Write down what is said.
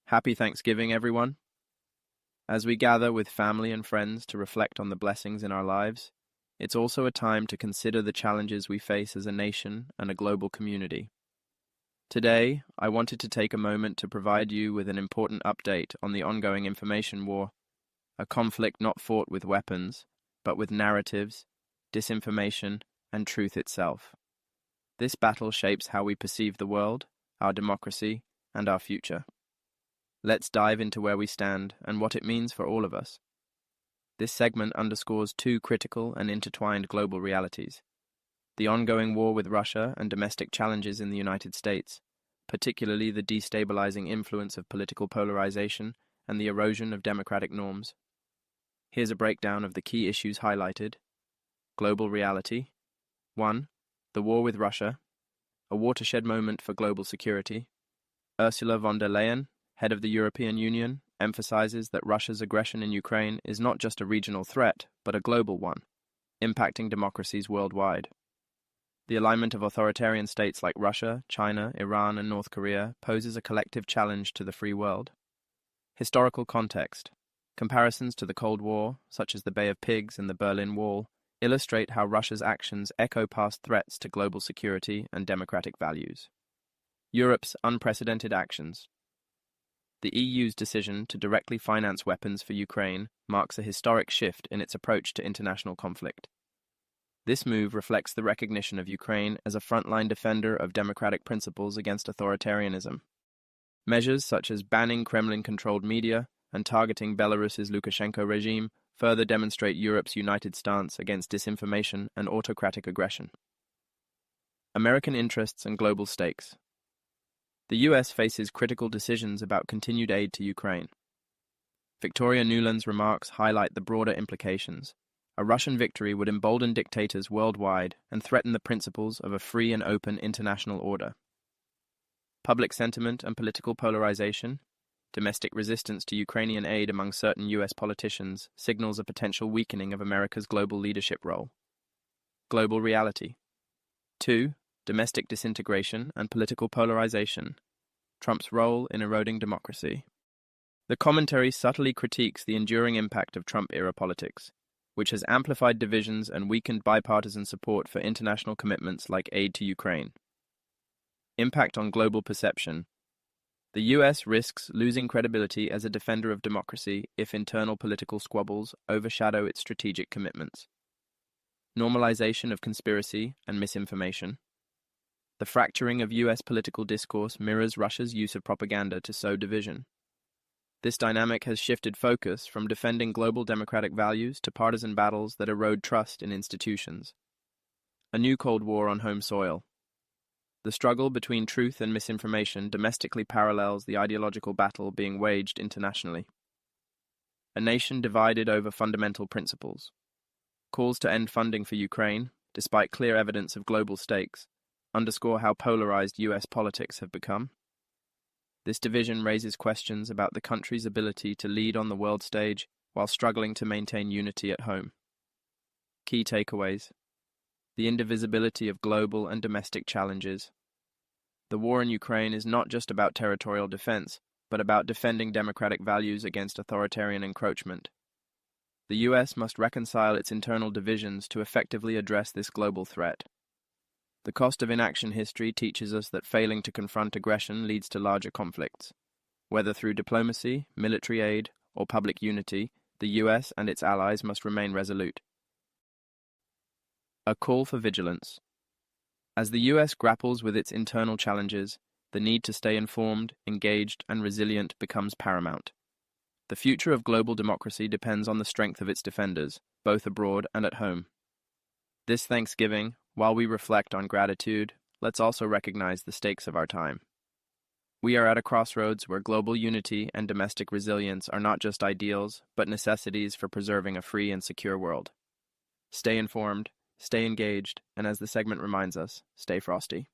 Happy Thanksgiving, everyone. As we gather with family and friends to reflect on the blessings in our lives, it's also a time to consider the challenges we face as a nation and a global community. Today, I wanted to take a moment to provide you with an important update on the ongoing information war, a conflict not fought with weapons, but with narratives, disinformation, and truth itself. This battle shapes how we perceive the world, our democracy, and our future. Let's dive into where we stand and what it means for all of us. This segment underscores two critical and intertwined global realities: the ongoing war with Russia and domestic challenges in the United States, particularly the destabilizing influence of political polarization and the erosion of democratic norms. Here's a breakdown of the key issues highlighted. Global reality. 1. The war with Russia, a watershed moment for global security. Ursula von der Leyen, head of the European Union, emphasizes that Russia's aggression in Ukraine is not just a regional threat, but a global one, impacting democracies worldwide. The alignment of authoritarian states like Russia, China, Iran, and North Korea poses a collective challenge to the free world. Historical context. Comparisons to the Cold War, such as the Bay of Pigs and the Berlin Wall, illustrate how Russia's actions echo past threats to global security and democratic values. Europe's unprecedented actions. The EU's decision to directly finance weapons for Ukraine marks a historic shift in its approach to international conflict. This move reflects the recognition of Ukraine as a frontline defender of democratic principles against authoritarianism. Measures such as banning Kremlin-controlled media and targeting Belarus's Lukashenko regime further demonstrate Europe's united stance against disinformation and autocratic aggression. American interests and global stakes. The US faces critical decisions about continued aid to Ukraine. Victoria Nuland's remarks highlight the broader implications. A Russian victory would embolden dictators worldwide and threaten the principles of a free and open international order. Public sentiment and political polarization. Domestic resistance to Ukrainian aid among certain US politicians signals a potential weakening of America's global leadership role. Global reality. 2. Domestic disintegration and political polarization. Trump's role in eroding democracy. The commentary subtly critiques the enduring impact of Trump-era politics, which has amplified divisions and weakened bipartisan support for international commitments like aid to Ukraine. Impact on global perception. The US risks losing credibility as a defender of democracy if internal political squabbles overshadow its strategic commitments. Normalization of conspiracy and misinformation. The fracturing of US political discourse mirrors Russia's use of propaganda to sow division. This dynamic has shifted focus from defending global democratic values to partisan battles that erode trust in institutions. A new Cold War on home soil. The struggle between truth and misinformation domestically parallels the ideological battle being waged internationally. A nation divided over fundamental principles. Calls to end funding for Ukraine, despite clear evidence of global stakes, underscore how polarized US politics have become. This division raises questions about the country's ability to lead on the world stage while struggling to maintain unity at home. Key takeaways. The indivisibility of global and domestic challenges. The war in Ukraine is not just about territorial defense, but about defending democratic values against authoritarian encroachment. The US must reconcile its internal divisions to effectively address this global threat. The cost of inaction history teaches us that failing to confront aggression leads to larger conflicts. Whether through diplomacy, military aid, or public unity, the US and its allies must remain resolute. A call for vigilance. As the US grapples with its internal challenges, the need to stay informed, engaged, and resilient becomes paramount. The future of global democracy depends on the strength of its defenders, both abroad and at home. This Thanksgiving, while we reflect on gratitude, let's also recognize the stakes of our time. We are at a crossroads where global unity and domestic resilience are not just ideals, but necessities for preserving a free and secure world. Stay informed, stay engaged, and as the segment reminds us, stay frosty.